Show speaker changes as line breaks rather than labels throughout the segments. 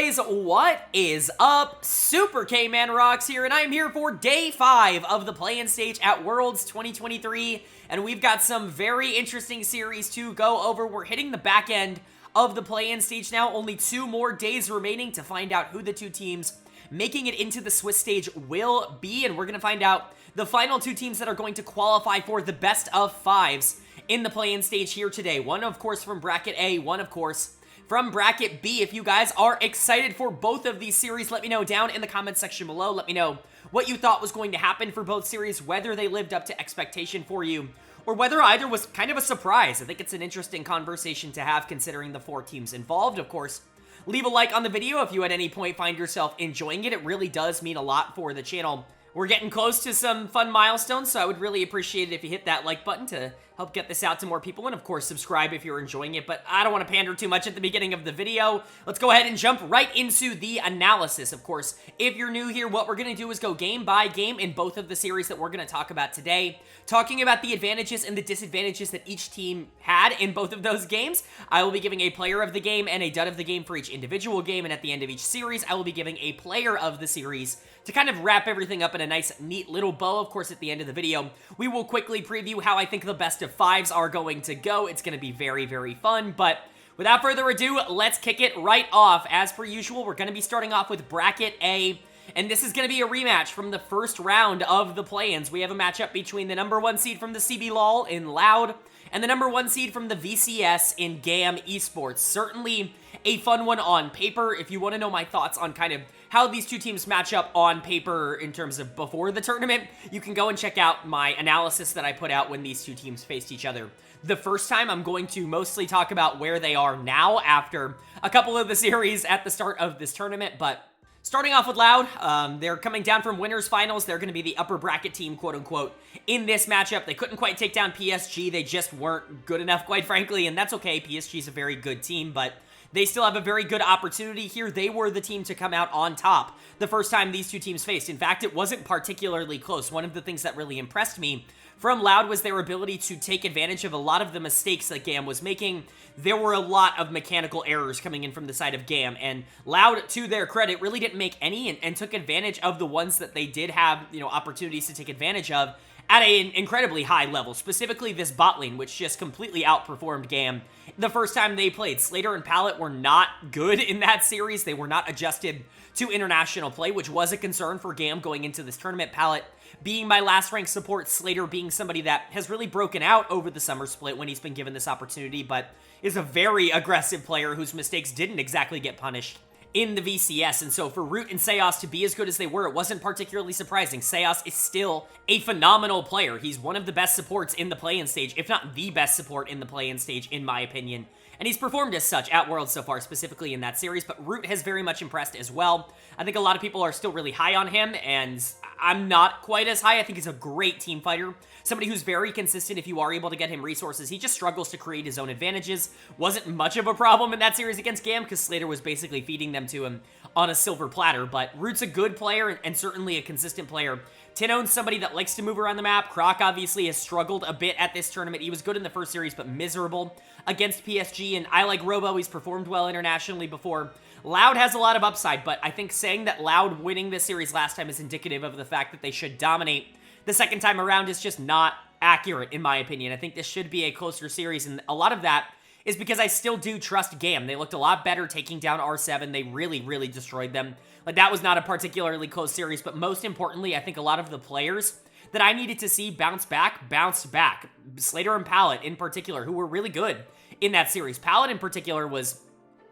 guys, what is up? Super K-Man Rocks here, and I'm here for day 5 of the play-in stage at Worlds 2023, and we've got some very interesting series to go over. We're hitting the back end of the play-in stage now, only 2 more days remaining to find out who the 2 teams making it into the Swiss stage will be, and we're going to find out the final 2 teams that are going to qualify for the best of 5s in the play-in stage here today. One, of course, from Bracket A, one, of course, from Bracket B. If you guys are excited for both of these series, let me know down in the comments section below. Let me know what you thought was going to happen for both series, whether they lived up to expectation for you, or whether either was kind of a surprise. I think it's an interesting conversation to have considering the 4 teams involved. Of course, leave a like on the video if you at any point find yourself enjoying it. It really does mean a lot for the channel. We're getting close to some fun milestones, so I would really appreciate it if you hit that like button to help get this out to more people, and of course subscribe if you're enjoying it. But I don't want to pander too much at the beginning of the video. Let's go ahead and jump right into the analysis. Of course, if you're new here, what we're going to do is go game by game in both of the series that we're going to talk about today, talking about the advantages and the disadvantages that each team had in both of those games. I will be giving a player of the game and a dud of the game for each individual game, and at the end of each series, I will be giving a player of the series to kind of wrap everything up in a nice, neat little bow. Of course, at the end of the video, we will quickly preview how I think the best of 5s are going to go. It's going to be very, very fun, but without further ado, let's kick it right off. As per usual, we're going to be starting off with Bracket A, and this is going to be a rematch from the first round of the play-ins. We have a matchup between the number 1 seed from the CBLOL in Loud and the number 1 seed from the VCS in GAM Esports. Certainly a fun one on paper. If you want to know my thoughts on kind of how these 2 teams match up on paper in terms of before the tournament, you can go and check out my analysis that I put out when these 2 teams faced each other the first time. I'm going to mostly talk about where they are now after a couple of the series at the start of this tournament, but starting off with Loud, they're coming down from winners finals. They're going to be the upper bracket team, quote unquote, in this matchup. They couldn't quite take down PSG. They just weren't good enough, quite frankly, and that's okay. PSG is a very good team, but they still have a very good opportunity here. They were the team to come out on top the first time these 2 teams faced. In fact, it wasn't particularly close. One of the things that really impressed me from Loud was their ability to take advantage of a lot of the mistakes that GAM was making. There were a lot of mechanical errors coming in from the side of GAM, and Loud, to their credit, really didn't make any and took advantage of the ones that they did have, opportunities to take advantage of at an incredibly high level, specifically this bot lane, which just completely outperformed GAM the first time they played. Slater and Pallet were not good in that series. They were not adjusted to international play, which was a concern for GAM going into this tournament. Pallet being my last ranked support, Slater being somebody that has really broken out over the summer split when he's been given this opportunity, but is a very aggressive player whose mistakes didn't exactly get punished in the VCS. And so for Root and Seos to be as good as they were, it wasn't particularly surprising. Seos is still a phenomenal player. He's one of the best supports in the play-in stage, if not the best support in the play-in stage, in my opinion. And he's performed as such at Worlds so far, specifically in that series, but Root has very much impressed as well. I think a lot of people are still really high on him, and I'm not quite as high. I think he's a great team fighter, somebody who's very consistent if you are able to get him resources. He just struggles to create his own advantages. Wasn't much of a problem in that series against GAM, because Slater was basically feeding them to him on a silver platter, but Root's a good player and certainly a consistent player. Tinone's somebody that likes to move around the map. Croc obviously has struggled a bit at this tournament. He was good in the first series, but miserable against PSG, and I like Robo. He's performed well internationally before. Loud has a lot of upside, but I think saying that Loud winning this series last time is indicative of the fact that they should dominate the second time around is just not accurate, in my opinion. I think this should be a closer series, and a lot of that is because I still do trust GAM. They looked a lot better taking down R7. They really, really destroyed them. Like, that was not a particularly close series, but most importantly, I think a lot of the players that I needed to see bounced back. Slater and Pallet in particular, who were really good in that series. Pallet in particular was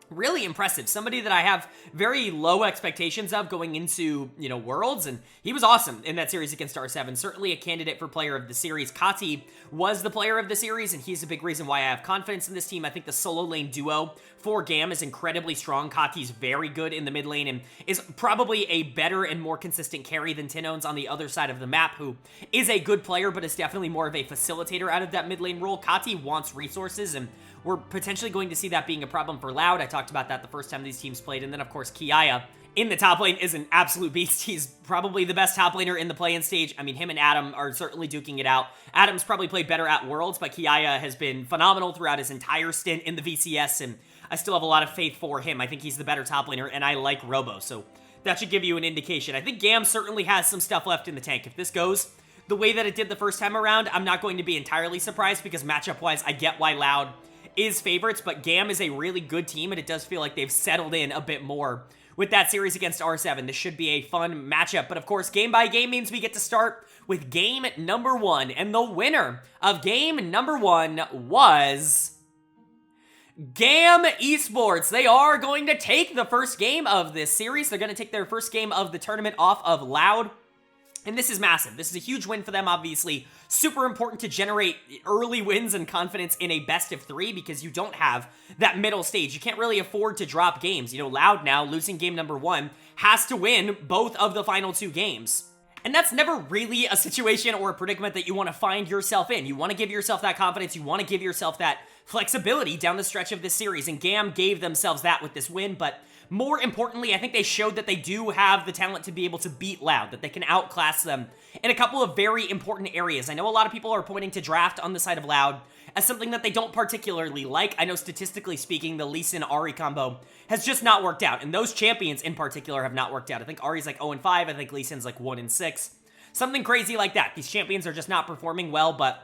really impressive. Somebody that I have very low expectations of going into, Worlds, and he was awesome in that series against R7. Certainly a candidate for player of the series. Kati was the player of the series, and he's a big reason why I have confidence in this team. I think the solo lane duo for GAM is incredibly strong. Kati's very good in the mid lane and is probably a better and more consistent carry than Tinone's on the other side of the map, who is a good player, but is definitely more of a facilitator out of that mid lane role. Kati wants resources, and we're potentially going to see that being a problem for Loud. I talked about that the first time these teams played. And then, of course, Kiaya in the top lane is an absolute beast. He's probably the best top laner in the play-in stage. I mean, him and Adam are certainly duking it out. Adam's probably played better at Worlds, but Kiaya has been phenomenal throughout his entire stint in the VCS, and I still have a lot of faith for him. I think he's the better top laner, and I like Robo, so that should give you an indication. I think GAM certainly has some stuff left in the tank. If this goes the way that it did the first time around, I'm not going to be entirely surprised because matchup-wise, I get why Loud is favorites, but GAM is a really good team, and it does feel like they've settled in a bit more with that series against R7. This should be a fun matchup, but of course, game by game means we get to start with game number 1, and the winner of game number 1 was GAM Esports. They are going to take the first game of this series. They're going to take their first game of the tournament off of Loud. And this is massive. This is a huge win for them, obviously. Super important to generate early wins and confidence in a best of 3 because you don't have that middle stage. You can't really afford to drop games. You know, Loud now, losing game number 1, has to win both of the final 2 games. And that's never really a situation or a predicament that you want to find yourself in. You want to give yourself that confidence. You want to give yourself that flexibility down the stretch of this series. And GAM gave themselves that with this win, but more importantly, I think they showed that they do have the talent to be able to beat Loud, that they can outclass them in a couple of very important areas. I know a lot of people are pointing to Draft on the side of Loud as something that they don't particularly like. I know statistically speaking, the Lee Sin-Ahri combo has just not worked out, and those champions in particular have not worked out. I think Ahri's like 0-5, I think Lee Sin's like 1-6. Something crazy like that. These champions are just not performing well, but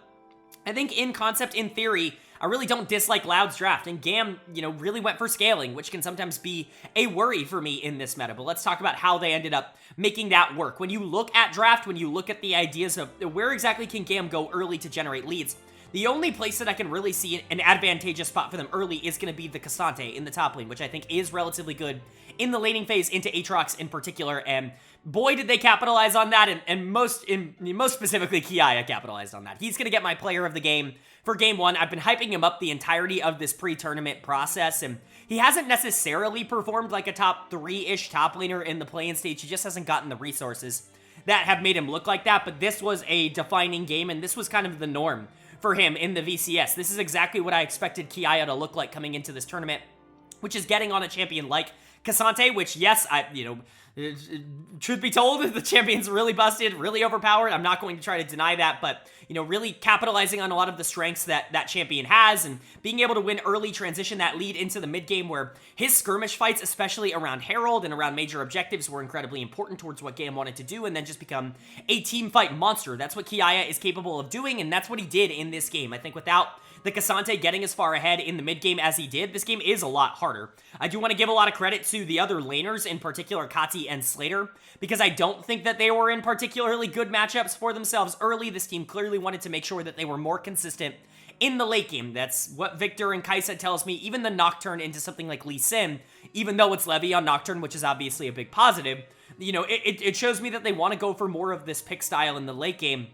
I think in concept, in theory, I really don't dislike Loud's draft, and GAM, you know, really went for scaling, which can sometimes be a worry for me in this meta, but let's talk about how they ended up making that work. When you look at draft, when you look at the ideas of where exactly can GAM go early to generate leads, the only place that I can really see an advantageous spot for them early is going to be the Cassante in the top lane, which I think is relatively good in the laning phase into Aatrox in particular, and boy, did they capitalize on that, and most specifically, Kiaya capitalized on that. He's going to get my player of the game for game 1. I've been hyping him up the entirety of this pre-tournament process, and he hasn't necessarily performed like a top 3-ish top laner in the play-in stage. He just hasn't gotten the resources that have made him look like that, but this was a defining game, and this was kind of the norm for him in the VCS. This is exactly what I expected Kiaya to look like coming into this tournament, which is getting on a champion like Cassante, which, yes, truth be told, the champion's really busted, really overpowered. I'm not going to try to deny that, but, you know, really capitalizing on a lot of the strengths that that champion has and being able to win early, transition that lead into the mid game where his skirmish fights, especially around Herald and around major objectives, were incredibly important towards what GAM wanted to do, and then just become a team fight monster. That's what Kiaya is capable of doing, and that's what he did in this game. I think without the Cassante getting as far ahead in the mid game as he did, this game is a lot harder. I do want to give a lot of credit to the other laners, in particular Kati and Slater, because I don't think that they were in particularly good matchups for themselves early. This team clearly wanted to make sure that they were more consistent in the late game. That's what Victor and Kaisa tells me. Even the Nocturne into something like Lee Sin, even though it's Levy on Nocturne, which is obviously a big positive, you know, it shows me that they want to go for more of this pick style in the late game.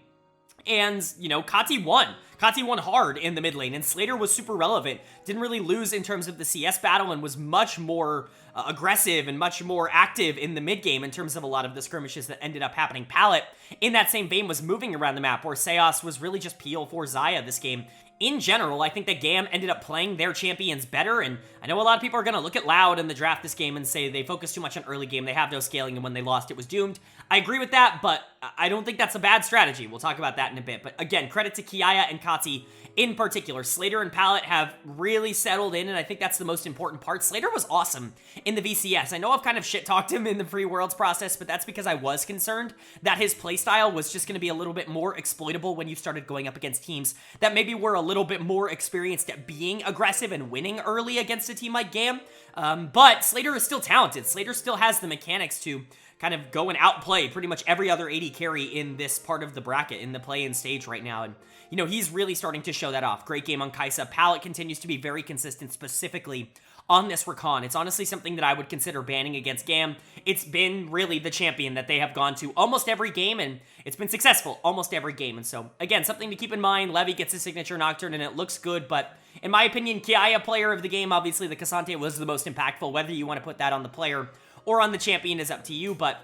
And, you know, Kati won. Kati won hard in the mid lane, and Slater was super relevant. Didn't really lose in terms of the CS battle and was much more aggressive and much more active in the mid game in terms of a lot of the skirmishes that ended up happening. Palette, in that same vein, was moving around the map, where Seos was really just peel for Xayah this game. In general, I think that GAM ended up playing their champions better, and I know a lot of people are going to look at Loud in the draft this game and say they focused too much on early game, they have no scaling, and when they lost, it was doomed. I agree with that, but I don't think that's a bad strategy. We'll talk about that in a bit, but again, credit to Kiaya and Kati in particular. Slater and Palette have really settled in, and I think that's the most important part. Slater was awesome in the VCS. I know I've kind of shit-talked him in the Free Worlds process, but that's because I was concerned that his playstyle was just going to be a little bit more exploitable when you started going up against teams that maybe were a little bit more experienced at being aggressive and winning early against a team like GAM. But Slater is still talented. Slater still has the mechanics to kind of go and outplay pretty much every other AD carry in this part of the bracket, in the play-in stage right now, and you know, he's really starting to show that off. Great game on Kaisa. Palette continues to be very consistent, specifically on this Rakan. It's honestly something that I would consider banning against GAM. It's been really the champion that they have gone to almost every game, and it's been successful almost every game. And so, again, something to keep in mind. Levy gets his signature Nocturne, and it looks good, but in my opinion, Kiaya, player of the game, obviously the Cassante was the most impactful. Whether you want to put that on the player or on the champion is up to you, but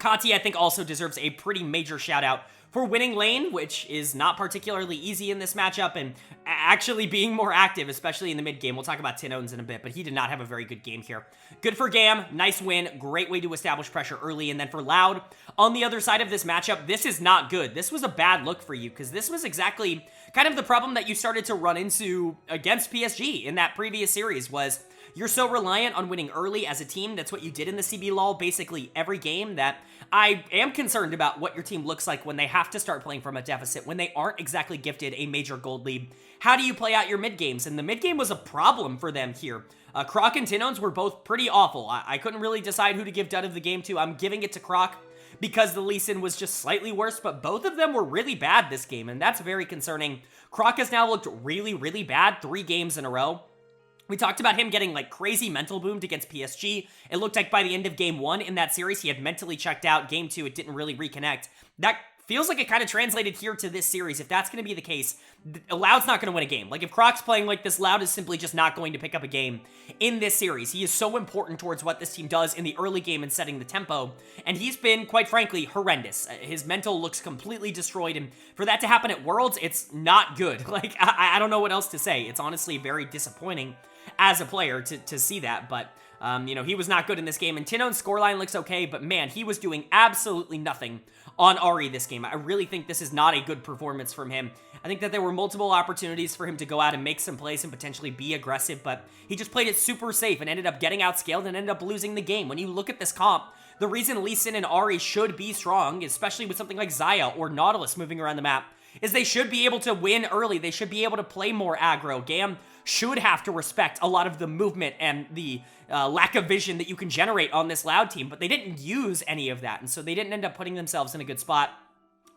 Kati, I think, also deserves a pretty major shout out for winning lane, which is not particularly easy in this matchup, and actually being more active, especially in the mid game. We'll talk about Tinones in a bit, but he did not have a very good game here. Good for GAM, nice win, great way to establish pressure early, and then for Loud, on the other side of this matchup, this is not good. This was a bad look for you, because this was exactly kind of the problem that you started to run into against PSG in that previous series, was you're so reliant on winning early as a team. That's what you did in the CBLOL basically every game, that I am concerned about what your team looks like when they have to start playing from a deficit, when they aren't exactly gifted a major gold lead. How do you play out your mid games? And the mid game was a problem for them here. Croc and Tinones were both pretty awful. I couldn't really decide who to give dud of the game to. I'm giving it to Croc because the Lee Sin was just slightly worse, but both of them were really bad this game, and that's very concerning. Croc has now looked really, really bad 3 games in a row. We talked about him getting like crazy mental boomed against PSG. It looked like by the end of game 1 in that series, he had mentally checked out. Game 2, it didn't really reconnect. That feels like it kind of translated here to this series. If that's going to be the case, Loud's not going to win a game. Like, if Croc's playing like this, Loud is simply just not going to pick up a game in this series. He is so important towards what this team does in the early game and setting the tempo, and he's been, quite frankly, horrendous. His mental looks completely destroyed, and for that to happen at Worlds, it's not good. Like, I don't know what else to say. It's honestly very disappointing as a player to see that, but you know, he was not good in this game, and Tinone's scoreline looks okay, but man, he was doing absolutely nothing on Ahri this game. I really think this is not a good performance from him. I think that there were multiple opportunities for him to go out and make some plays and potentially be aggressive, but he just played it super safe and ended up getting outscaled and ended up losing the game. When you look at this comp, the reason Lee Sin and Ahri should be strong, especially with something like Xayah or Nautilus moving around the map, is they should be able to win early. They should be able to play more aggro. GAM should have to respect a lot of the movement and the lack of vision that you can generate on this Loud team, but they didn't use any of that, and so they didn't end up putting themselves in a good spot.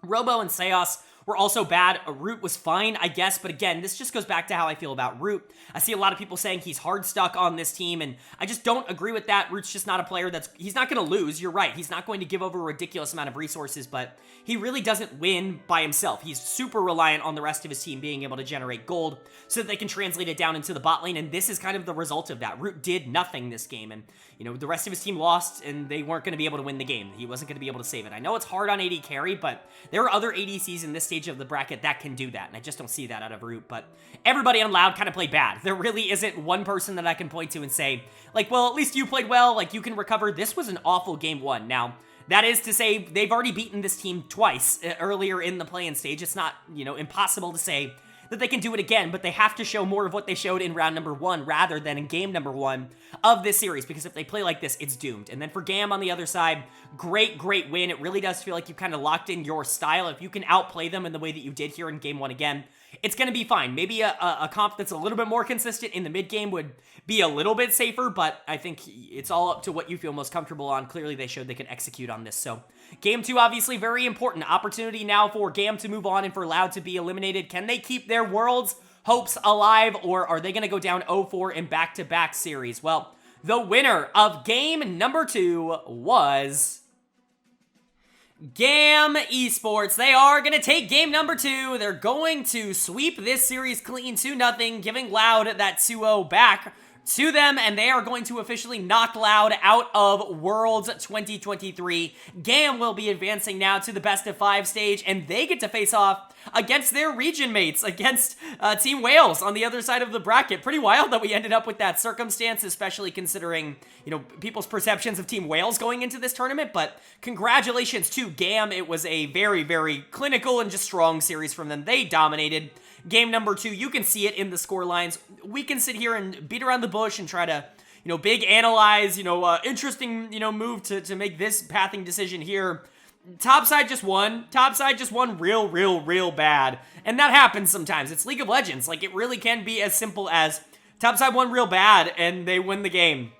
Robo and Seos were also bad. Root was fine, I guess, but again, this just goes back to how I feel about Root. I see a lot of people saying he's hard stuck on this team, and I just don't agree with that. Root's just not a player he's not going to lose. You're right. He's not going to give over a ridiculous amount of resources, but he really doesn't win by himself. He's super reliant on the rest of his team being able to generate gold so that they can translate it down into the bot lane, and this is kind of the result of that. Root did nothing this game, and you know, the rest of his team lost, and they weren't going to be able to win the game. He wasn't going to be able to save it. I know it's hard on AD carry, but there are other ADCs in this stage of the bracket that can do that, and I just don't see that out of Root. But everybody on Loud kind of played bad. There really isn't one person that I can point to and say, like, well, at least you played well, like, you can recover. This was an awful game 1. Now, that is to say, they've already beaten this team twice earlier in the play-in stage. It's not, you know, impossible to say that they can do it again, but they have to show more of what they showed in round number 1 rather than in game number 1 of this series, because if they play like this, it's doomed. And then for GAM on the other side, great win. It really does feel like you kind of locked in your style. If you can outplay them in the way that you did here in game 1 again, it's going to be fine. Maybe a comp that's a little bit more consistent in the mid game would be a little bit safer, but I think it's all up to what you feel most comfortable on. Clearly, they showed they can execute on this. So game 2, obviously very important. Opportunity now for GAM to move on and for Loud to be eliminated. Can they keep their Worlds hopes alive, or are they going to go down 0-4 in back-to-back series? Well, the winner of game number 2 was GAM Esports. They are going to take game number 2. They're going to sweep this series clean 2-0, giving Loud that 2-0 back to them, and they are going to officially knock Loud out of Worlds 2023. GAM will be advancing now to the best of 5 stage, and they get to face off against their region mates, against Team Wales on the other side of the bracket. Pretty wild that we ended up with that circumstance, especially considering, you know, people's perceptions of Team Wales going into this tournament, but congratulations to GAM. It was a very, very clinical and just strong series from them. They dominated. Game number 2, you can see it in the score lines. We can sit here and beat around the bush and try to, you know, big analyze, you know, interesting, you know, move to make this pathing decision here. Topside just won. Topside just won real bad. And that happens sometimes. It's League of Legends. Like, it really can be as simple as Topside won real bad and they win the game.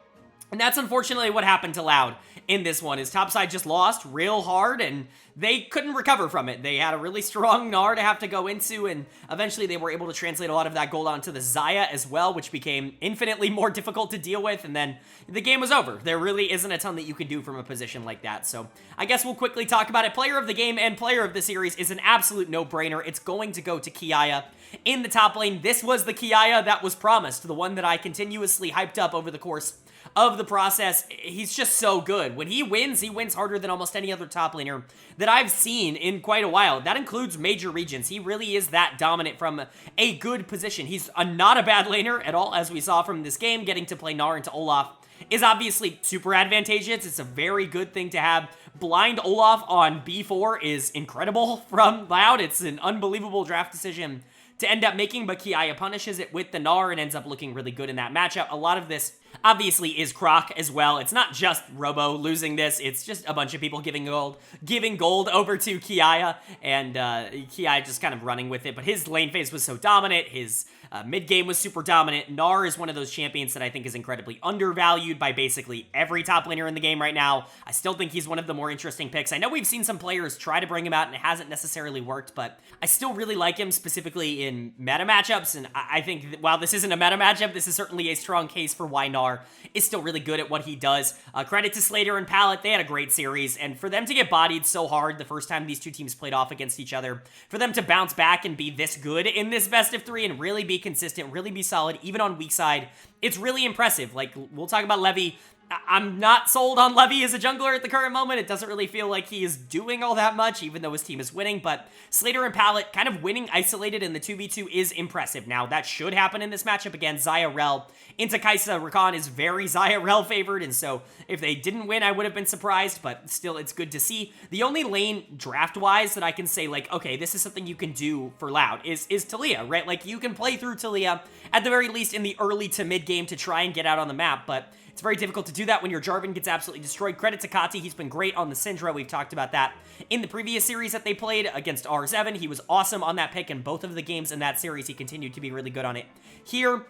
And that's unfortunately what happened to Loud in this one, is Topside just lost real hard and they couldn't recover from it. They had a really strong Gnar to have to go into, and eventually they were able to translate a lot of that gold onto the Xayah as well, which became infinitely more difficult to deal with, and then the game was over. There really isn't a ton that you can do from a position like that, so I guess we'll quickly talk about it. Player of the game and player of the series is an absolute no-brainer. It's going to go to Kiaya in the top lane. This was the Kiaya that was promised, the one that I continuously hyped up over the course of the process. He's just so good. When he wins harder than almost any other top laner that I've seen in quite a while. That includes major regions. He really is that dominant from a good position. He's not a bad laner at all, as we saw from this game. Getting to play Gnar into Olaf is obviously super advantageous. It's a very good thing to have. Blind Olaf on B4 is incredible from Loud. It's an unbelievable draft decision to end up making, but Kiaya punishes it with the Gnar and ends up looking really good in that matchup. A lot of this obviously is Croc as well. It's not just Robo losing this, it's just a bunch of people giving gold over to Kiaya, and Kiaya just kind of running with it, but his lane phase was so dominant, his mid game was super dominant. Gnar is one of those champions that I think is incredibly undervalued by basically every top laner in the game right now. I still think he's one of the more interesting picks. I know we've seen some players try to bring him out and it hasn't necessarily worked, but I still really like him specifically in meta matchups, and I think that while this isn't a meta matchup, this is certainly a strong case for why Gnar is still really good at what he does. Credit to Slater and Pallet, they had a great series, and for them to get bodied so hard the first time these two teams played off against each other, for them to bounce back and be this good in this best of 3 and really be consistent, really be solid, even on weak side, it's really impressive. Like, we'll talk about Levy. I'm not sold on Levy as a jungler at the current moment. It doesn't really feel like he is doing all that much, even though his team is winning, but Slater and Pallet kind of winning isolated in the 2v2 is impressive. Now, that should happen in this matchup against Xayah Rel into Kai'Sa. Rakan is very Xayah Rel favored, and so if they didn't win, I would have been surprised, but still, it's good to see. The only lane draft-wise that I can say, like, okay, this is something you can do for Loud is Taliyah, right? Like, you can play through Taliyah at the very least in the early to mid game to try and get out on the map, but it's very difficult to do that when your Jarvan gets absolutely destroyed. Credit to Kati, he's been great on the Syndra. We've talked about that in the previous series that they played against R7. He was awesome on that pick in both of the games in that series. He continued to be really good on it here.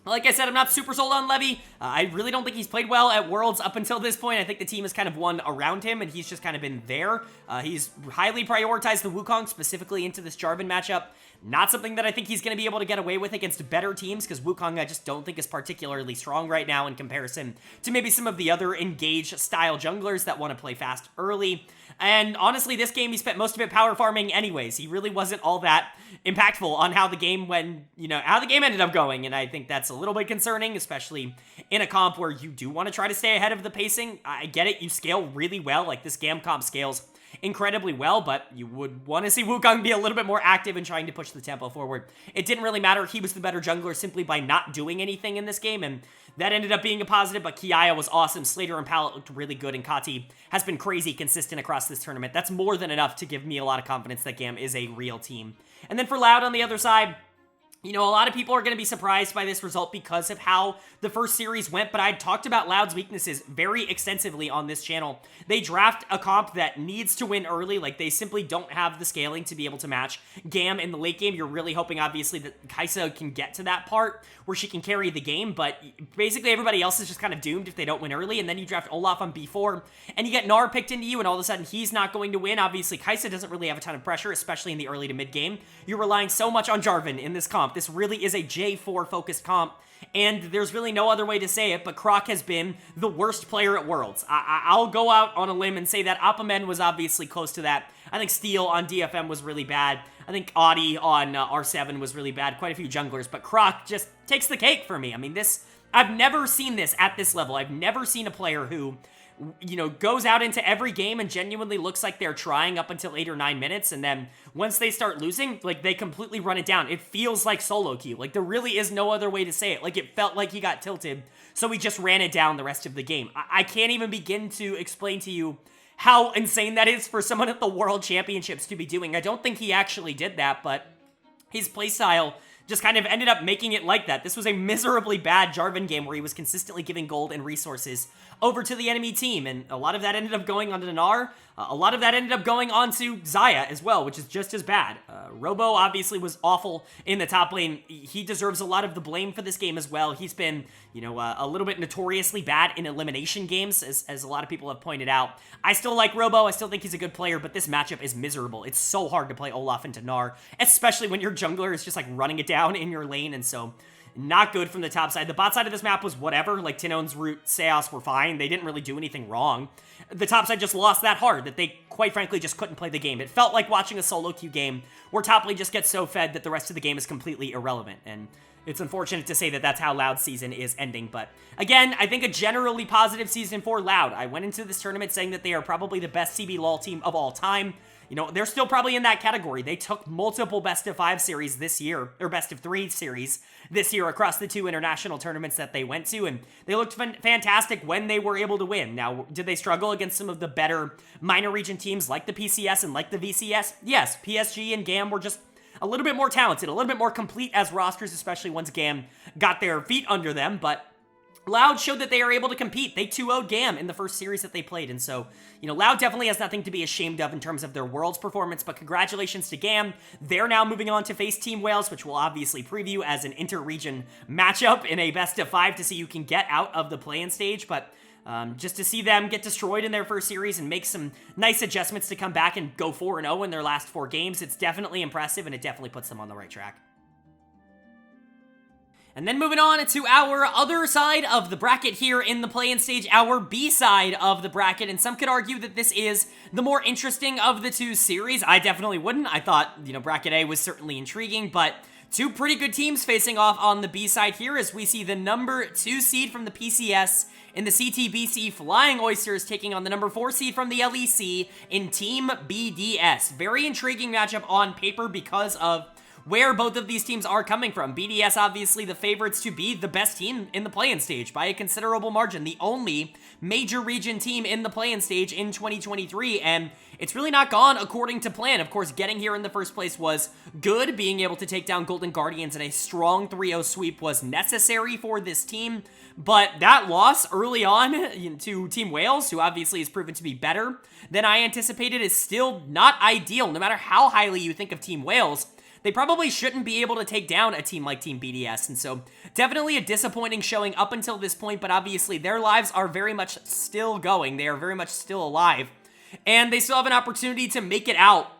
Like I said, I'm not super sold on Levy. I really don't think he's played well at Worlds up until this point. I think the team has kind of won around him, and he's just kind of been there. He's highly prioritized the Wukong, specifically into this Jarvan matchup. Not something that I think he's going to be able to get away with against better teams, because Wukong I just don't think is particularly strong right now in comparison to maybe some of the other engage-style junglers that want to play fast early. And honestly, this game he spent most of it power farming anyways. He really wasn't all that impactful on how the game how the game ended up going, and I think that's a little bit concerning, especially in a comp where you do want to try to stay ahead of the pacing. I get it, you scale really well, like this GAM comp scales incredibly well, but you would want to see Wukong be a little bit more active in trying to push the tempo forward. It didn't really matter. He was the better jungler simply by not doing anything in this game, and that ended up being a positive, but Kiaya was awesome. Slater and Pallet looked really good, and Kati has been crazy consistent across this tournament. That's more than enough to give me a lot of confidence that GAM is a real team. And then for Loud on the other side, you know, a lot of people are going to be surprised by this result because of how the first series went, but I talked about Loud's weaknesses very extensively on this channel. They draft a comp that needs to win early, like they simply don't have the scaling to be able to match GAM in the late game. You're really hoping, obviously, that Kai'Sa can get to that part where she can carry the game, but basically everybody else is just kind of doomed if they don't win early, and then you draft Olaf on B4, and you get Gnar picked into you, and all of a sudden he's not going to win. Obviously, Kai'Sa doesn't really have a ton of pressure, especially in the early to mid game. You're relying so much on Jarvan in this comp. This really is a J4 focused comp, and there's really no other way to say it, but Croc has been the worst player at Worlds. I'll go out on a limb and say that Appamen was obviously close to that. I think Steel on DFM was really bad. I think Audi on R7 was really bad. Quite a few junglers, but Croc just takes the cake for me. I mean, I've never seen this at this level. I've never seen a player who, you know, goes out into every game and genuinely looks like they're trying up until 8 or 9 minutes, and then once they start losing, like, they completely run it down. It feels like solo queue. Like, there really is no other way to say it. Like, it felt like he got tilted, so he just ran it down the rest of the game. I can't even begin to explain to you how insane that is for someone at the World Championships to be doing. I don't think he actually did that, but his playstyle just kind of ended up making it like that. This was a miserably bad Jarvan game where he was consistently giving gold and resources over to the enemy team, and a lot of that ended up going onto Gnar. A lot of that ended up going on to Xayah as well, which is just as bad. Robo obviously was awful in the top lane. He deserves a lot of the blame for this game as well. He's been, you know, a little bit notoriously bad in elimination games, as a lot of people have pointed out. I still like Robo. I still think he's a good player, but this matchup is miserable. It's so hard to play Olaf into Gnar, especially when your jungler is just like running it down in your lane, and so not good from the top side. The bot side of this map was whatever. Like, Tinone's Root, Seos were fine. They didn't really do anything wrong. The top side just lost that hard that they, quite frankly, just couldn't play the game. It felt like watching a solo queue game where top lane just gets so fed that the rest of the game is completely irrelevant. And it's unfortunate to say that that's how Loud's season is ending. But again, I think a generally positive season for Loud. I went into this tournament saying that they are probably the best CB LoL team of all time. You know, they're still probably in that category. They took multiple best of 5 series this year, or best of 3 series this year across the 2 international tournaments that they went to, and they looked fantastic when they were able to win. Now, did they struggle against some of the better minor region teams like the PCS and like the VCS? Yes, PSG and GAM were just a little bit more talented, a little bit more complete as rosters, especially once GAM got their feet under them, but Loud showed that they are able to compete. They 2-0'd GAM in the first series that they played, and so, you know, Loud definitely has nothing to be ashamed of in terms of their Worlds performance, but congratulations to GAM. They're now moving on to face Team Wales, which we'll obviously preview as an inter-region matchup in a best of 5 to see who can get out of the play-in stage, but just to see them get destroyed in their first series and make some nice adjustments to come back and go 4-0 in their last 4 games, it's definitely impressive, and it definitely puts them on the right track. And then moving on to our other side of the bracket here in the play-in stage, our B side of the bracket, and some could argue that this is the more interesting of the 2 series. I definitely wouldn't. I thought, you know, bracket A was certainly intriguing, but 2 pretty good teams facing off on the B side here as we see the number 2 seed from the PCS in the CTBC Flying Oysters taking on the number 4 seed from the LEC in Team BDS. Very intriguing matchup on paper because of where both of these teams are coming from. BDS obviously the favorites to be the best team in the play-in stage by a considerable margin. The only major region team in the play-in stage in 2023, and it's really not gone according to plan. Of course, getting here in the first place was good. Being able to take down Golden Guardians in a strong 3-0 sweep was necessary for this team, but that loss early on to Team Wales, who obviously has proven to be better than I anticipated, is still not ideal. No matter how highly you think of Team Wales, they probably shouldn't be able to take down a team like Team BDS, and so definitely a disappointing showing up until this point, but obviously their lives are very much still going. They are very much still alive, and they still have an opportunity to make it out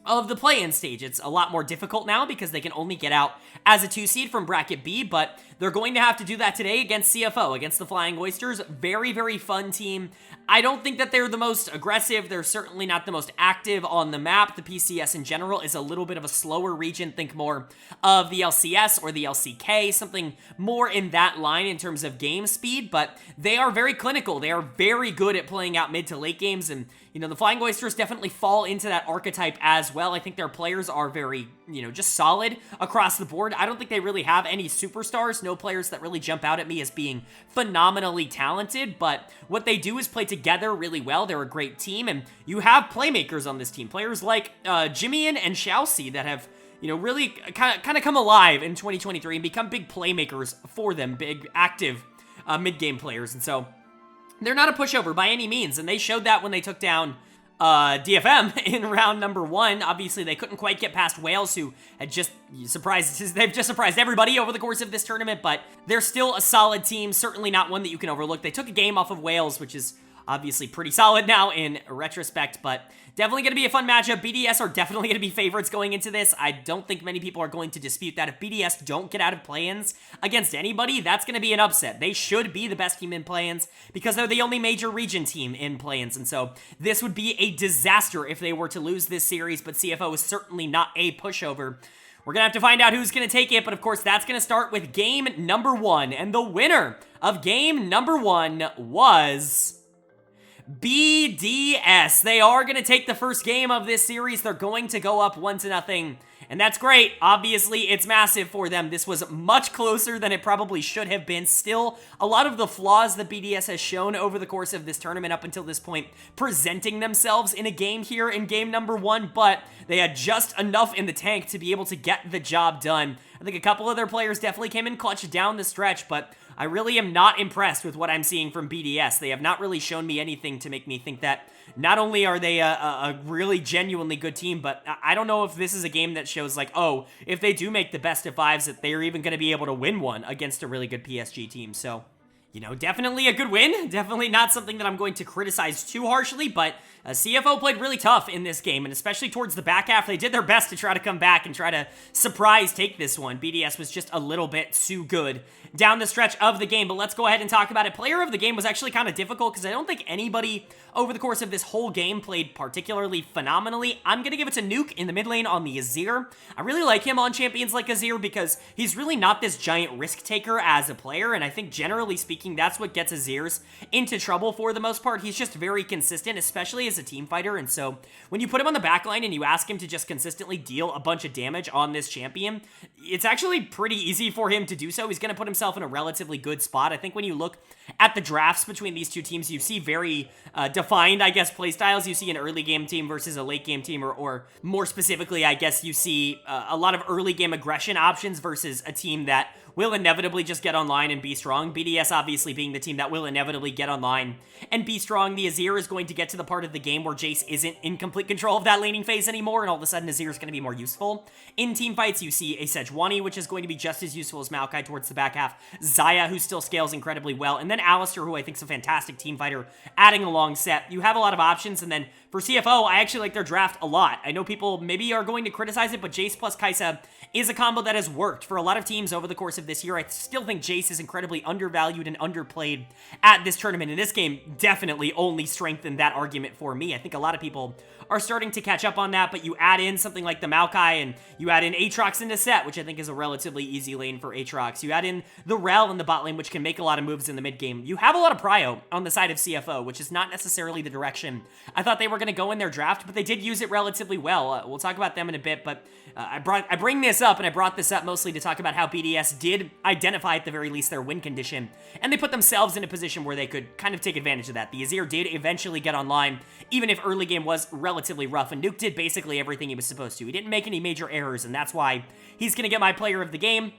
of the play-in stage. It's a lot more difficult now because they can only get out as a 2 seed from bracket B, but they're going to have to do that today against CFO, against the Flying Oysters. Very, very fun team. I don't think that they're the most aggressive. They're certainly not the most active on the map. The PCS in general is a little bit of a slower region. Think more of the LCS or the LCK, something more in that line in terms of game speed, but they are very clinical. They are very good at playing out mid to late games, and you know, the Flying Oysters definitely fall into that archetype as well. I think their players are very, you know, just solid across the board. I don't think they really have any superstars, no players that really jump out at me as being phenomenally talented, but what they do is play together really well. They're a great team, and you have playmakers on this team. Players like Jimmian and Xiaoxi that have, you know, really kind of come alive in 2023 and become big playmakers for them, big active mid-game players, and so they're not a pushover by any means, and they showed that when they took down DFM in round number 1. Obviously, they couldn't quite get past Wales, who had just they've just surprised everybody over the course of this tournament, but they're still a solid team, certainly not one that you can overlook. They took a game off of Wales, which is obviously pretty solid now in retrospect, but definitely going to be a fun matchup. BDS are definitely going to be favorites going into this. I don't think many people are going to dispute that. If BDS don't get out of play-ins against anybody, that's going to be an upset. They should be the best team in play-ins because they're the only major region team in play-ins, and so this would be a disaster if they were to lose this series, but CFO is certainly not a pushover. We're going to have to find out who's going to take it, but of course that's going to start with game number 1, and the winner of game number 1 was BDS. They are going to take the first game of this series. They're going to go up 1-0, and that's great. Obviously, it's massive for them. This was much closer than it probably should have been. Still, a lot of the flaws that BDS has shown over the course of this tournament up until this point presenting themselves in a game here in game number 1, but they had just enough in the tank to be able to get the job done. I think a couple of their players definitely came in clutch down the stretch, but I really am not impressed with what I'm seeing from BDS. They have not really shown me anything to make me think that not only are they a really genuinely good team, but I don't know if this is a game that shows like, oh, if they do make the best of 5s, that they're even going to be able to win one against a really good PSG team. So you know, definitely a good win. Definitely not something that I'm going to criticize too harshly, but CFO played really tough in this game, and especially towards the back half, they did their best to try to come back and try to surprise take this one. BDS was just a little bit too good down the stretch of the game, but let's go ahead and talk about it. Player of the game was actually kind of difficult because I don't think anybody over the course of this whole game played particularly phenomenally. I'm going to give it to Nuke in the mid lane on the Azir. I really like him on champions like Azir because he's really not this giant risk taker as a player, and I think generally speaking, that's what gets Azirs into trouble for the most part. He's just very consistent, especially as a team fighter, and so when you put him on the backline and you ask him to just consistently deal a bunch of damage on this champion, it's actually pretty easy for him to do so. He's going to put himself in a relatively good spot. I think when you look at the drafts between these two teams, you see very defined, I guess, playstyles. You see an early game team versus a late game team, or more specifically, I guess you see a lot of early game aggression options versus a team that will inevitably just get online and be strong. BDS obviously being the team that will inevitably get online and be strong. The Azir is going to get to the part of the game where Jace isn't in complete control of that laning phase anymore, and all of a sudden Azir is going to be more useful. In team fights, you see a Sejuani, which is going to be just as useful as Maokai towards the back half. Xayah, who still scales incredibly well, and then Oyster, who I think is a fantastic team fighter, adding a long set. You have a lot of options, and then for CFO, I actually like their draft a lot. I know people maybe are going to criticize it, but Jace plus Kai'Sa is a combo that has worked for a lot of teams over the course of this year. I still think Jace is incredibly undervalued and underplayed at this tournament, and this game definitely only strengthened that argument for me. I think a lot of people are starting to catch up on that, but you add in something like the Maokai, and you add in Aatrox into set, which I think is a relatively easy lane for Aatrox. You add in the Rell in the bot lane, which can make a lot of moves in the mid game. You have a lot of prio on the side of CFO, which is not necessarily the direction I thought they were going to go in their draft, but they did use it relatively well. We'll talk about them in a bit, but I bring this up, and I brought this up mostly to talk about how BDS did identify at the very least their win condition, and they put themselves in a position where they could kind of take advantage of that. The Azir did eventually get online, even if early game was relatively rough, and Nuke did basically everything he was supposed to. He didn't make any major errors, and that's why he's going to get my player of the game.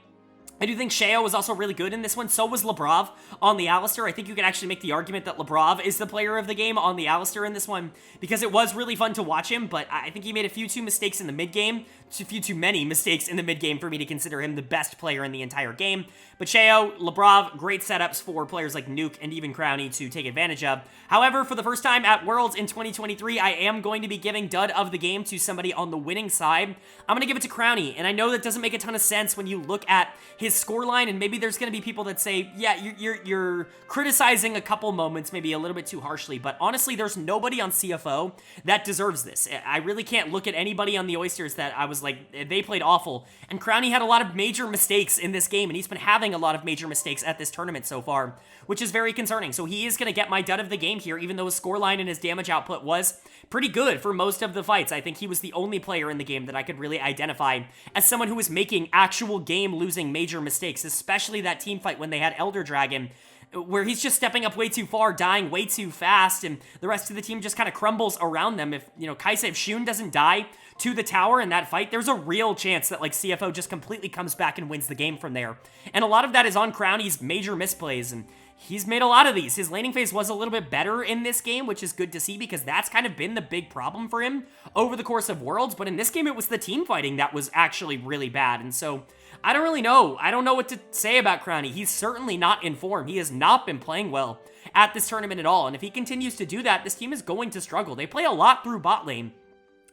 I do think Sheo was also really good in this one. So was Labrov on the Oyster. I think you could actually make the argument that Labrov is the player of the game on the Oyster in this one because it was really fun to watch him, but I think he made a few too mistakes in the mid game. A few too many mistakes in the mid game for me to consider him the best player in the entire game. But Sheo, Labrov, great setups for players like Nuke and even Crowny to take advantage of. However, for the first time at Worlds in 2023, I am going to be giving dud of the game to somebody on the winning side. I'm going to give it to Crowny, and I know that doesn't make a ton of sense when you look at his scoreline, and maybe there's going to be people that say, yeah, you're criticizing a couple moments maybe a little bit too harshly, but honestly, there's nobody on CFO that deserves this. I really can't look at anybody on the Oysters that I was like, they played awful, and Crowny had a lot of major mistakes in this game, and he's been having a lot of major mistakes at this tournament so far, which is very concerning. So he is going to get my dud of the game here, even though his scoreline and his damage output was pretty good for most of the fights. I think he was the only player in the game that I could really identify as someone who was making actual game-losing major mistakes, especially that team fight when they had Elder Dragon, where he's just stepping up way too far, dying way too fast, and the rest of the team just kind of crumbles around them. If, you know, Kai'Sa, if Shun doesn't die to the tower in that fight, there's a real chance that, like, CFO just completely comes back and wins the game from there. And a lot of that is on Crowny's major misplays, and he's made a lot of these. His laning phase was a little bit better in this game, which is good to see because that's kind of been the big problem for him over the course of Worlds, but in this game, it was the team fighting that was actually really bad, and so I don't really know. I don't know what to say about Crowny. He's certainly not in form. He has not been playing well at this tournament at all, and if he continues to do that, this team is going to struggle. They play a lot through bot lane,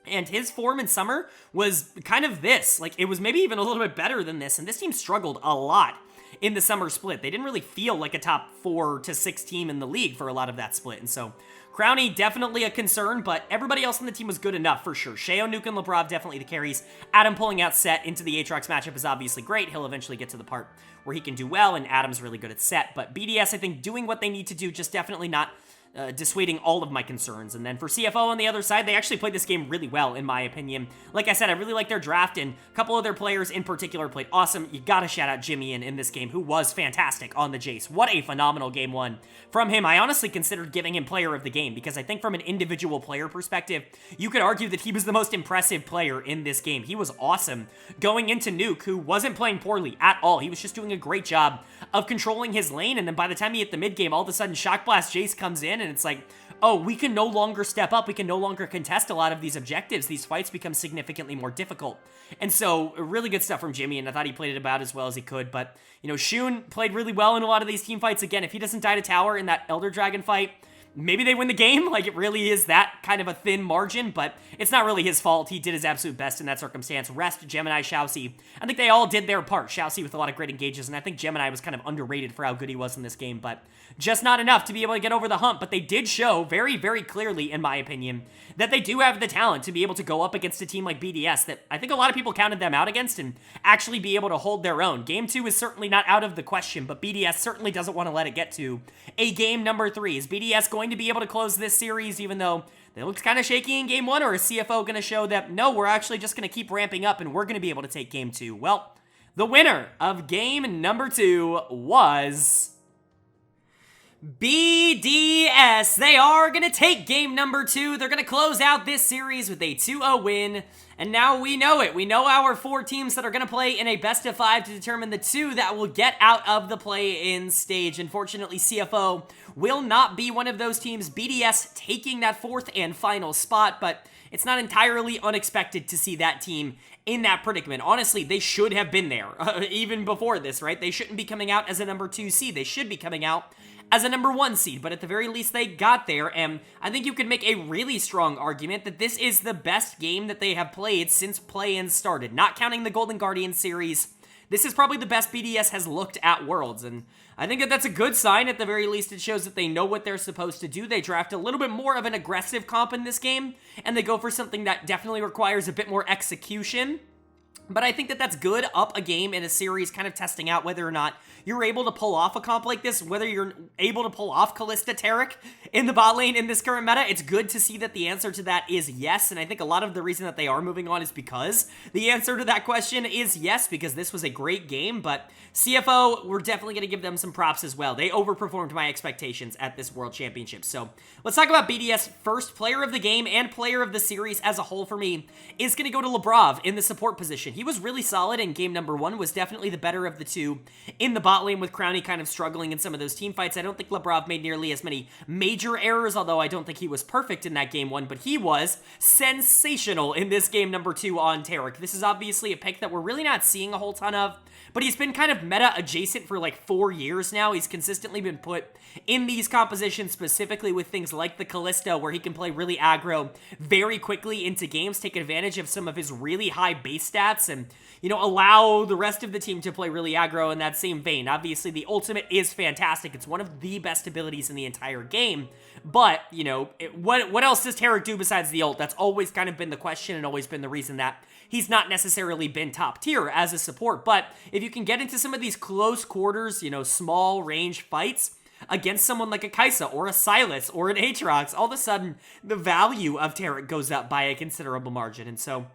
and his form in summer was kind of this. Like, it was maybe even a little bit better than this, and this team struggled a lot in the summer split. They didn't really feel like a top 4 to 6 team in the league for a lot of that split, and so Crowny, definitely a concern, but everybody else on the team was good enough, for sure. Sheo, Nuke, and Labrov, definitely the carries. Adam pulling out Set into the Aatrox matchup is obviously great. He'll eventually get to the part where he can do well, and Adam's really good at Set, but BDS, I think, doing what they need to do, just definitely not dissuading all of my concerns. And then for CFO on the other side, they actually played this game really well, in my opinion. Like I said, I really like their draft, and a couple of their players in particular played awesome. You gotta shout out Jimmy in this game, who was fantastic on the Jace. What a phenomenal game one from him. I honestly considered giving him player of the game, because I think from an individual player perspective, you could argue that he was the most impressive player in this game. He was awesome going into Nuke, who wasn't playing poorly at all. He was just doing a great job of controlling his lane, and then by the time he hit the mid game, all of a sudden Shock Blast Jace comes in, and it's like, oh, we can no longer step up, we can no longer contest a lot of these objectives, these fights become significantly more difficult. And so, really good stuff from Jimmy, and I thought he played it about as well as he could, but, you know, Shun played really well in a lot of these team fights. Again, if he doesn't die to tower in that Elder Dragon fight, maybe they win the game. Like, it really is that kind of a thin margin, but it's not really his fault. He did his absolute best in that circumstance. Rest, Gemini, Xiaoxi. I think they all did their part. Xiaoxi with a lot of great engages, and I think Gemini was kind of underrated for how good he was in this game, but just not enough to be able to get over the hump. But they did show very, very clearly, in my opinion, that they do have the talent to be able to go up against a team like BDS that I think a lot of people counted them out against and actually be able to hold their own. Game 2 is certainly not out of the question, but BDS certainly doesn't want to let it get to a game number 3. Is BDS going to be able to close this series even though they looked kind of shaky in Game 1, or is CFO going to show that, no, we're actually just going to keep ramping up and we're going to be able to take Game 2? Well, the winner of Game number 2 was BDS. They are going to take game number 2. They're going to close out this series with a 2-0 win. And now we know it. We know our 4 teams that are going to play in a best of 5 to determine the 2 that will get out of the play-in stage. Unfortunately, CFO will not be one of those teams. BDS taking that 4th and final spot, but it's not entirely unexpected to see that team in that predicament. Honestly, they should have been there even before this, right? They shouldn't be coming out as a number 2 seed. They should be coming out as a number 1 seed, but at the very least they got there, and I think you could make a really strong argument that this is the best game that they have played since play-in started. Not counting the Golden Guardian series, this is probably the best BDS has looked at Worlds, and I think that that's a good sign. At the very least, it shows that they know what they're supposed to do. They draft a little bit more of an aggressive comp in this game, and they go for something that definitely requires a bit more execution. But I think that that's good up a game in a series, kind of testing out whether or not you're able to pull off a comp like this, whether you're able to pull off Kalista Taric in the bot lane in this current meta. It's good to see that the answer to that is yes, and I think a lot of the reason that they are moving on is because the answer to that question is yes, because this was a great game, but CFO, we're definitely going to give them some props as well. They overperformed my expectations at this World Championship. So let's talk about BDS. First player of the game and player of the series as a whole for me is going to go to Labrov in the support position. He was really solid in game number 1, was definitely the better of the 2 in the bot lane with Crowny kind of struggling in some of those team fights. I don't think Labrov made nearly as many major errors, although I don't think he was perfect in that game 1, but he was sensational in this game number 2 on Taric. This is obviously a pick that we're really not seeing a whole ton of, but he's been kind of meta adjacent for like 4 years now. He's consistently been put in these compositions, specifically with things like the Kalista, where he can play really aggro very quickly into games, take advantage of some of his really high base stats, and, you know, allow the rest of the team to play really aggro in that same vein. Obviously, the ultimate is fantastic. It's one of the best abilities in the entire game, but, you know, what else does Taric do besides the ult? That's always kind of been the question and always been the reason that he's not necessarily been top tier as a support. But if you can get into some of these close quarters, you know, small range fights against someone like a Kaisa or a Silas or an Aatrox, all of a sudden the value of Taric goes up by a considerable margin. And so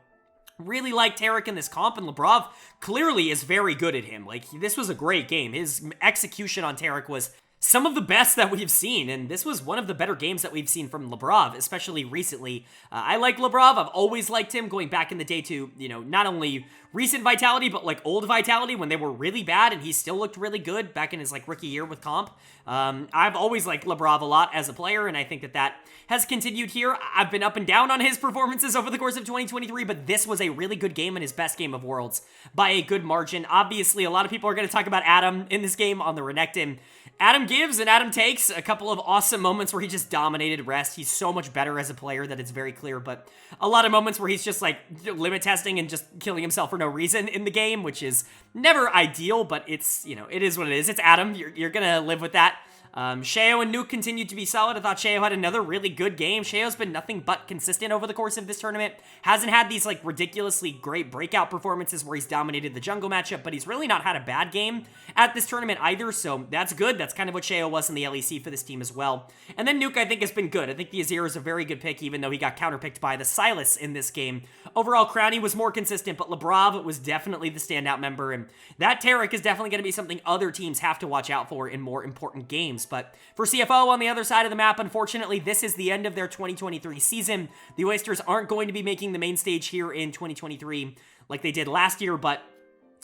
really like Taric in this comp, and Labrov clearly is very good at him. Like, this was a great game. His execution on Taric was some of the best that we've seen, and this was one of the better games that we've seen from Labrov, especially recently. I like Labrov. I've always liked him, going back in the day to, you know, not only recent Vitality, but like old Vitality when they were really bad, and he still looked really good back in his like rookie year with comp. I've always liked Labrov a lot as a player, and I think that that has continued here. I've been up and down on his performances over the course of 2023, but this was a really good game and his best game of Worlds by a good margin. Obviously, a lot of people are going to talk about Adam in this game on the Renekton. Adam gives and Adam takes a couple of awesome moments where he just dominated Rest. He's so much better as a player that it's very clear, but a lot of moments where he's just like limit testing and just killing himself for no reason in the game, which is never ideal, but it's, you know, it is what it is. It's Adam. You're gonna live with that. Sheo and Nuke continued to be solid. I thought Sheo had another really good game. Sheo's been nothing but consistent over the course of this tournament. Hasn't had these like ridiculously great breakout performances where he's dominated the jungle matchup, but he's really not had a bad game at this tournament either, so that's good. That's kind of what Sheo was in the LEC for this team as well. And then Nuke, I think, has been good. I think the Azir is a very good pick, even though he got counterpicked by the Silas in this game. Overall, Crowny was more consistent, but Labrov was definitely the standout member, and that Taric is definitely going to be something other teams have to watch out for in more important games. But for CFO on the other side of the map, unfortunately, this is the end of their 2023 season. The Oysters aren't going to be making the main stage here in 2023 like they did last year, but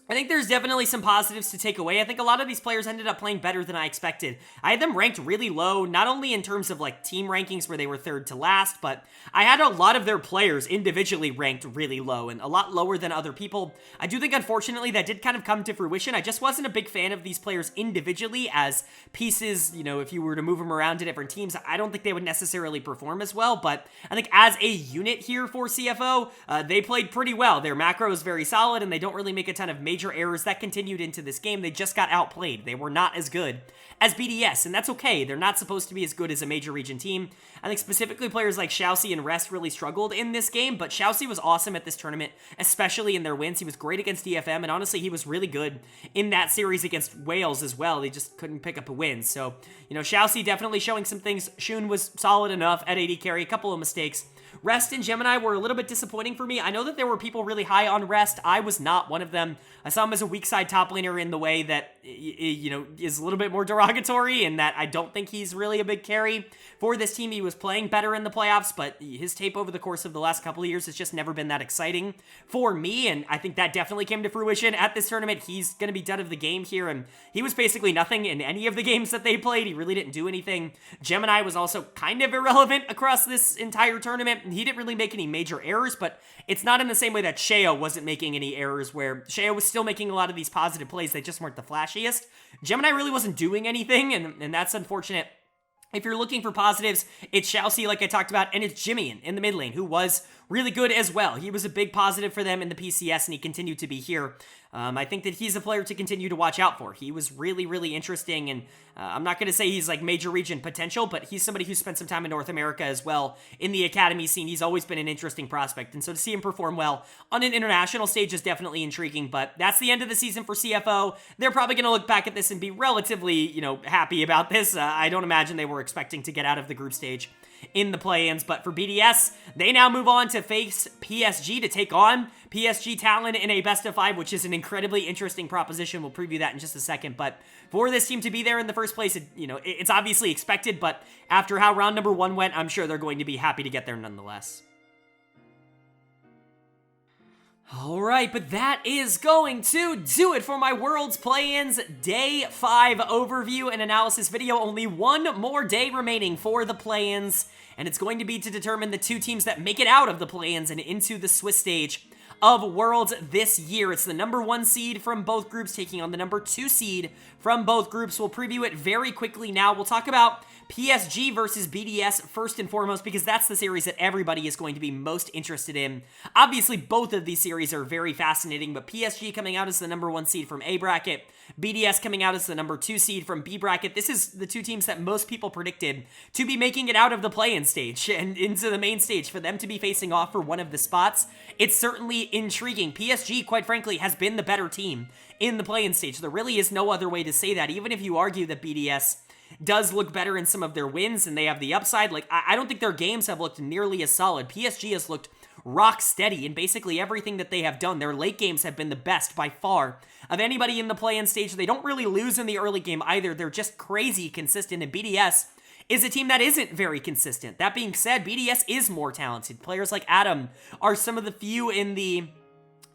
I think there's definitely some positives to take away. I think a lot of these players ended up playing better than I expected. I had them ranked really low, not only in terms of like team rankings where they were third to last, but I had a lot of their players individually ranked really low and a lot lower than other people. I do think, unfortunately, that did kind of come to fruition. I just wasn't a big fan of these players individually as pieces. You know, if you were to move them around to different teams, I don't think they would necessarily perform as well, but I think as a unit here for CFO, they played pretty well. Their macro is very solid and they don't really make a ton of major errors. That continued into this game. They just got outplayed. They were not as good as BDS, and that's okay. They're not supposed to be as good as a major region team. I think specifically players like Xiaoxi and Rest really struggled in this game, but Xiaoxi was awesome at this tournament, especially in their wins. He was great against DFM, and honestly, he was really good in that series against Wales as well. They just couldn't pick up a win. So, you know, Xiaoxi definitely showing some things. Shun was solid enough at AD carry, a couple of mistakes. Rest and Gemini were a little bit disappointing for me. I know that there were people really high on Rest. I was not one of them. I saw him as a weak side top laner in the way that, you know, is a little bit more derogatory, and that I don't think he's really a big carry for this team. He was playing better in the playoffs, but his tape over the course of the last couple of years has just never been that exciting for me, and I think that definitely came to fruition at this tournament. He's going to be done of the game here, and he was basically nothing in any of the games that they played. He really didn't do anything. Gemini was also kind of irrelevant across this entire tournament. He didn't really make any major errors, but it's not in the same way that Sheo wasn't making any errors, where Sheo was still making a lot of these positive plays. They just weren't the flashiest. Gemini really wasn't doing anything, and that's unfortunate. If you're looking for positives, it's Xiaoxi, like I talked about, and it's Jimmy in the mid lane, who was really good as well. He was a big positive for them in the PCS, and he continued to be here. I think that he's a player to continue to watch out for. He was really, really interesting, and I'm not going to say he's like major region potential, but he's somebody who spent some time in North America as well in the academy scene. He's always been an interesting prospect, and so to see him perform well on an international stage is definitely intriguing, but that's the end of the season for CFO. They're probably going to look back at this and be relatively, you know, happy about this. I don't imagine they were expecting to get out of the group stage in the play-ins, but for BDS, they now move on to face PSG to take on PSG Talon in a best-of-5, which is an incredibly interesting proposition. We'll preview that in just a second, but for this team to be there in the first place, it's obviously expected, but after how round number 1 went, I'm sure they're going to be happy to get there nonetheless. Alright, but that is going to do it for my Worlds Play-Ins Day 5 overview and analysis video. Only one more day remaining for the play-ins, and it's going to be to determine the 2 teams that make it out of the play-ins and into the Swiss stage of Worlds this year. It's the number 1 seed from both groups taking on the number 2 seed from both groups. We'll preview it very quickly now. We'll talk about PSG versus BDS first and foremost, because that's the series that everybody is going to be most interested in. Obviously, both of these series are very fascinating, but PSG coming out as the number 1 seed from A bracket, BDS coming out as the number 2 seed from B bracket. This is the 2 teams that most people predicted to be making it out of the play-in stage and into the main stage, for them to be facing off for one of the spots. It's certainly intriguing. PSG, quite frankly, has been the better team in the play-in stage. There really is no other way to say that, even if you argue that BDS does look better in some of their wins and they have the upside. Like, I don't think their games have looked nearly as solid. PSG has looked rock steady in basically everything that they have done. Their late games have been the best by far of anybody in the play-in stage. They don't really lose in the early game either. They're just crazy consistent, and BDS is a team that isn't very consistent. That being said, BDS is more talented. Players like Adam are some of the few in the,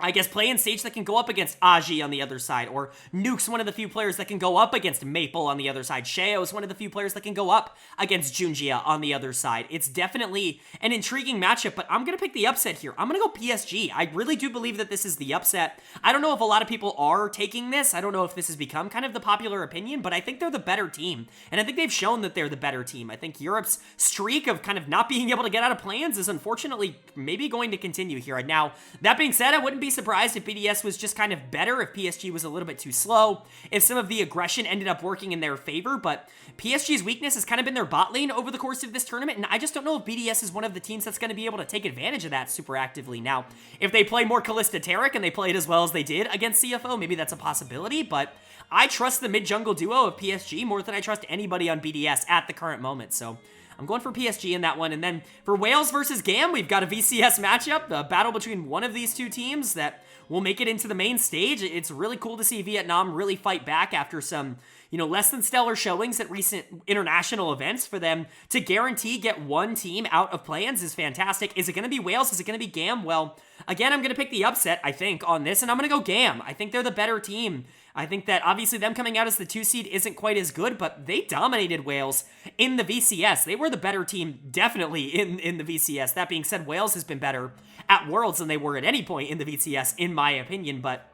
I guess, play-in stage that can go up against Aji on the other side, or Nuke's one of the few players that can go up against Maple on the other side. Sheo is one of the few players that can go up against Gen.G on the other side. It's definitely an intriguing matchup, but I'm going to pick the upset here. I'm going to go PSG. I really do believe that this is the upset. I don't know if a lot of people are taking this. I don't know if this has become kind of the popular opinion, but I think they're the better team, and I think they've shown that they're the better team. I think Europe's streak of kind of not being able to get out of play-ins is unfortunately maybe going to continue here. Now, that being said, I wouldn't be surprised if BDS was just kind of better, if PSG was a little bit too slow, if some of the aggression ended up working in their favor, but PSG's weakness has kind of been their bot lane over the course of this tournament, and I just don't know if BDS is one of the teams that's going to be able to take advantage of that super actively. Now, if they play more Kalista Taric and they play it as well as they did against CFO, maybe that's a possibility, but I trust the mid-jungle duo of PSG more than I trust anybody on BDS at the current moment, so I'm going for PSG in that one. And then for Wales versus GAM, we've got a VCS matchup, a battle between one of these two teams that will make it into the main stage. It's really cool to see Vietnam really fight back after some, less than stellar showings at recent international events. For them to guarantee get one team out of play-ins is fantastic. Is it going to be Wales? Is it going to be GAM? Well, again, I'm going to pick the upset, I think, on this, and I'm going to go GAM. I think they're the better team. I think that obviously them coming out as the 2 seed isn't quite as good, but they dominated Wales in the VCS. They were the better team, definitely, in the VCS. That being said, Wales has been better at Worlds than they were at any point in the VCS, in my opinion, but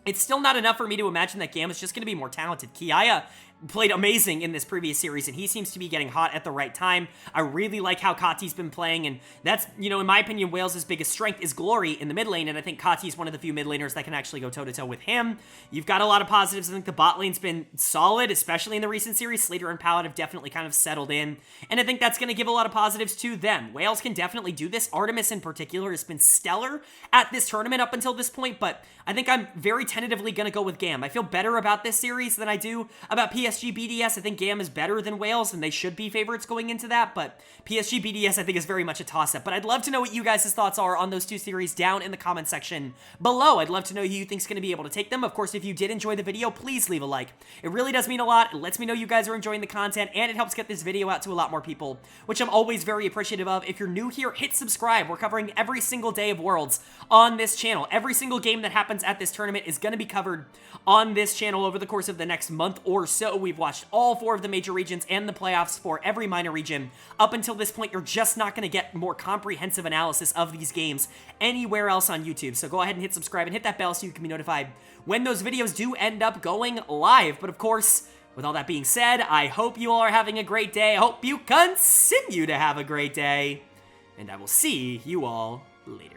it's still not enough for me to imagine that GAM is just going to be more talented. Kiaya played amazing in this previous series, and he seems to be getting hot at the right time. I really like how Kati's been playing, and that's, in my opinion, Wales' biggest strength is Glory in the mid lane, and I think Kati's one of the few mid laners that can actually go toe-to-toe with him. You've got a lot of positives. I think the bot lane's been solid, especially in the recent series. Slater and Pallet have definitely kind of settled in, and I think that's going to give a lot of positives to them. Wales can definitely do this. Artemis in particular has been stellar at this tournament up until this point, but I think I'm very tentatively going to go with GAM. I feel better about this series than I do about PSG BDS. I think GAM is better than Wales, and they should be favorites going into that, but PSG BDS I think is very much a toss-up. But I'd love to know what you guys' thoughts are on those two series down in the comment section below. I'd love to know who you think's going to be able to take them. Of course, if you did enjoy the video, please leave a like. It really does mean a lot. It lets me know you guys are enjoying the content, and it helps get this video out to a lot more people, which I'm always very appreciative of. If you're new here, hit subscribe. We're covering every single day of Worlds on this channel. Every single game that happens at this tournament is going to be covered on this channel over the course of the next month or so. We've watched all 4 of the major regions and the playoffs for every minor region. Up until this point, you're just not going to get more comprehensive analysis of these games anywhere else on YouTube. So go ahead and hit subscribe and hit that bell so you can be notified when those videos do end up going live. But of course, with all that being said, I hope you all are having a great day. I hope you continue to have a great day, and I will see you all later.